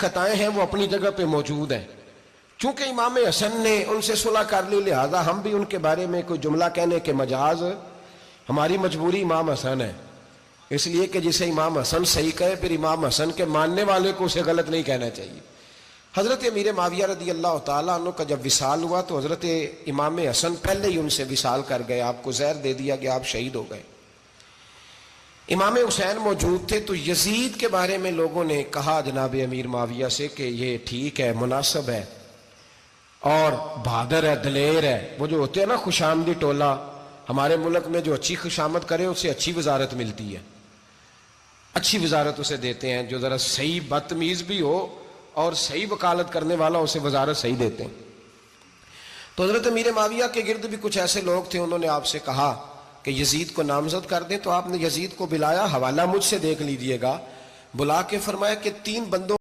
खताएं हैं वो अपनी जगह पे मौजूद हैं। चूंकि इमाम हसन ने उनसे सुलह कर ली, लिहाजा हम भी उनके बारे में कोई जुमला कहने के मजाज, हमारी मजबूरी इमाम हसन है, इसलिए कि जिसे इमाम हसन सही कहे फिर इमाम हसन के मानने वाले को उसे गलत नहीं कहना चाहिए। हज़रत अमीर माविया रदी अल्लाह ताला अन्हु का जब विसाल हुआ तो हज़रत इमाम हसन पहले ही उनसे विसाल कर गए, आपको ज़हर दे दिया कि आप शहीद हो गए। इमाम हुसैन मौजूद थे तो यजीद के बारे में लोगों ने कहा जनाब अमीर माविया से कि ये ठीक है, मुनासिब है और बहादुर है, दलेर है। वो जो होते हैं ना खुशामदी टोला, हमारे मुल्क में जो अच्छी खुशामद करे उसे अच्छी वजारत मिलती है, अच्छी वजारत उसे देते हैं। जो ज़रा सही बदतमीज भी हो और सही वकालत करने वाला उसे वजारत सही देते हैं। तो हज़रत अमीर माविया के गिर्द भी कुछ ऐसे लोग थे, उन्होंने आपसे कहा कि यजीद को नामजद कर दें। तो आपने यजीद को बुलाया, हवाला मुझसे देख लीजिएगा, बुला के फरमाया कि 3 बंदों